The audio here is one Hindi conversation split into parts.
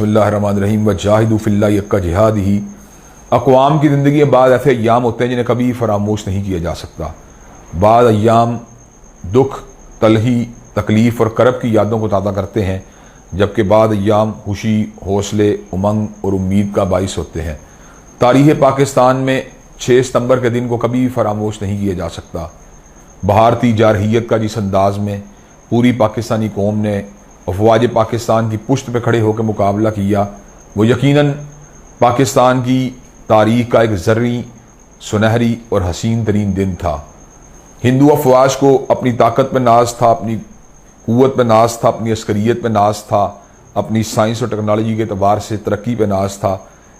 बिस्मिल्लाहिर्रहमानिर्रहीम व जाहिदू फिल्लाहि हक्का जिहादिही। अक़वाम की ज़िंदगी में बाद ऐसे अय्याम होते हैं जिन्हें कभी फरामोश नहीं किया जा सकता। बाद अय्याम दुख, तलही, तकलीफ़ और करब की यादों को ताज़ा करते हैं, जबकि बाद अय्याम खुशी, हौसले, उमंग और उम्मीद का बाइस होते हैं। तारीख़ पाकिस्तान में 6 सितंबर के दिन को कभी फरामोश नहीं किया जा सकता। भारतीय जारहियत का जिस अंदाज में पूरी पाकिस्तानी कौम ने अफवाज पाकिस्तान की पुश्त पे खड़े होकर मुकाबला किया, वो यकीनन पाकिस्तान की तारीख का एक ज़र्री, सुनहरी और हसीन तरीन दिन था। हिंदू अफवाज को अपनी ताकत पर नाज था, अपनी क़ुव्वत पर नाज था, अपनी अस्करियत पर नाज था, अपनी साइंस और टेक्नोलॉजी के अतबार से तरक्की पर नाज था।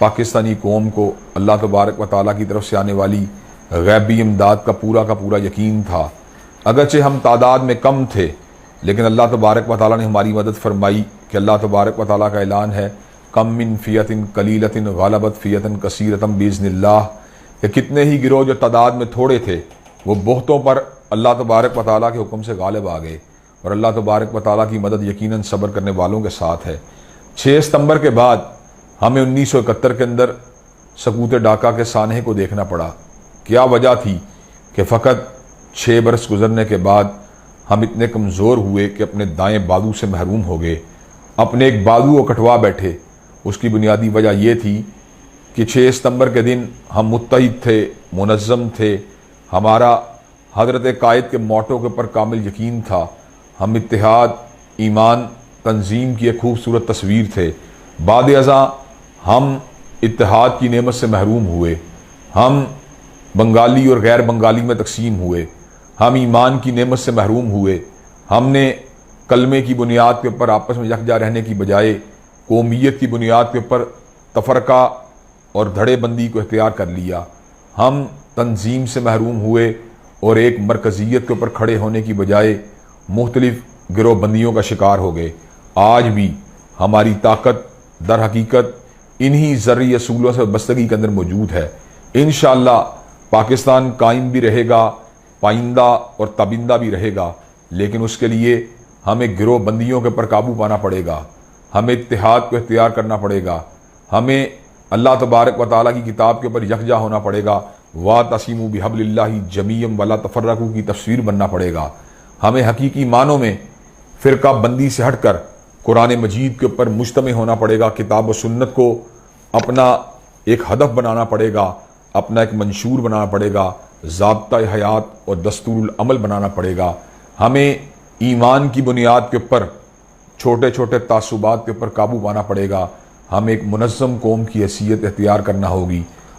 पाकिस्तानी कौम को अल्लाह तबारक व तआला की तरफ से आने वाली गैबी इमदाद का पूरा यकीन था। अगरचे हम तादाद में कम थे, लेकिन अल्लाह तबारक व तआला ने हमारी मदद फरमाई कि अल्लाह तबारक व तआला का ऐलान है, कम मिन फ़ियतिन कलीलतिन गालबत फ़ियतन कसीरतम बिइज़्निल्लाह, कि कितने ही गिरोह जो तादाद में थोड़े थे वो बहुतों पर अल्लाह तबारक व तआला के हुक्म से गालिब आ गए। और अल्लाह तबारक व तआला की मदद यकीनन सब्र करने वालों के साथ है। 6 सितंबर के बाद हमें 1971 के अंदर सकूत डाका के सानहे को देखना पड़ा। क्या वजह थी कि फ़कत 6 बरस गुजरने के बाद हम इतने कमज़ोर हुए कि अपने दाएं बाजू से महरूम हो गए, अपने एक बाजू को कटवा बैठे। उसकी बुनियादी वजह यह थी कि 6 सितंबर के दिन हम मुत्तहिद थे, मुनज़्ज़म थे, हमारा हज़रत कायद के मोटो के ऊपर कामिल यकीन था। हम इत्तेहाद, ईमान, तंजीम की एक खूबसूरत तस्वीर थे। बाद अज़ा हम इत्तेहाद की नेमत से महरूम हुए, हम बंगाली और गैर बंगाली में तकसीम हुए, हम ईमान की नेमत से महरूम हुए। हमने कलमे की बुनियाद के ऊपर आपस में यकजा रहने की बजाय कौमियत की बुनियाद के ऊपर तफरका और धड़ेबंदी को इख्तियार कर लिया। हम तंजीम से महरूम हुए और एक मरकज़ियत के ऊपर खड़े होने की बजाय मुख्तलिफ गिरोहबंदियों का शिकार हो गए। आज भी हमारी ताकत दर हकीकत इन्हीं ज़र्री असूलों से बस्तगी के अंदर मौजूद है। इंशाअल्लाह पाकिस्तान कायम भी रहेगा, पाइंदा और तबिंदा भी रहेगा, लेकिन उसके लिए हमें गिरोहबंदियों के ऊपर काबू पाना पड़ेगा, हमें इत्तेहाद को इख्तियार करना पड़ेगा, हमें अल्लाह तबारक व तआला की किताब के ऊपर यकजा होना पड़ेगा। वातसिमू बिहब्लिल्लाहि जमीअन वला तफर्रकू की तफसीर बनना पड़ेगा। हमें हकीकी मानों में फ़िरका बंदी से हटकर कुरान मजीद के ऊपर मुज्तमे होना पड़ेगा। किताब व सुन्नत को अपना एक हदफ बनाना पड़ेगा, अपना एक मंशूर बनाना पड़ेगा, ज़ाब्ता हयात और दस्तूरुल अमल बनाना पड़ेगा। हमें ईमान की बुनियाद के ऊपर छोटे छोटे तासुबात के ऊपर काबू पाना पड़ेगा। हमें एक मुनज़्ज़म कौम की हैसियत इख्तियार करना होगी।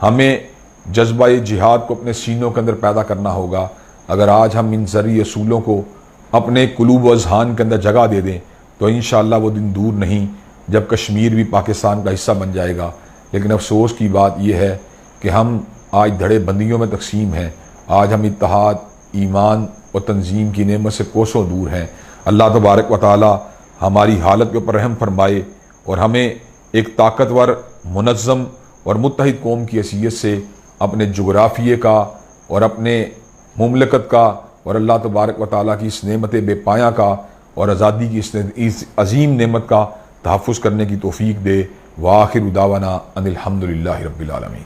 हमें जज्बा जिहाद को अपने सीनों के अंदर पैदा करना होगा। अगर आज हम इन ज़र्री असूलों को अपने कुलूब व अज़हान के अंदर जगह दे दें तो इंशाअल्लाह वो दिन दूर नहीं जब कश्मीर भी पाकिस्तान का हिस्सा बन जाएगा। लेकिन अफसोस की बात यह है कि हम आज धड़े बंदियों में तकसीम हैं। आज हम इत्तेहाद, ईमान और तंजीम की नेमत से कोसों दूर हैं। अल्लाह तबारक व तआला हमारी हालत के ऊपर रहम फरमाए और हमें एक ताकतवर, मुनज़्ज़म और मुत्तहिद कौम की हैसियत से अपने जुग़राफ़िये का और अपने मुमलकत का और अल्लाह तबारक व तआला की इस नेमत बेपाया का और आज़ादी की इस अज़ीम नेमत का तहफ़्फ़ुज़ करने की तौफ़ीक दे। व आखिरु दावाना अनिल हम्दुलिल्लाहि रब्बिल आलमीन।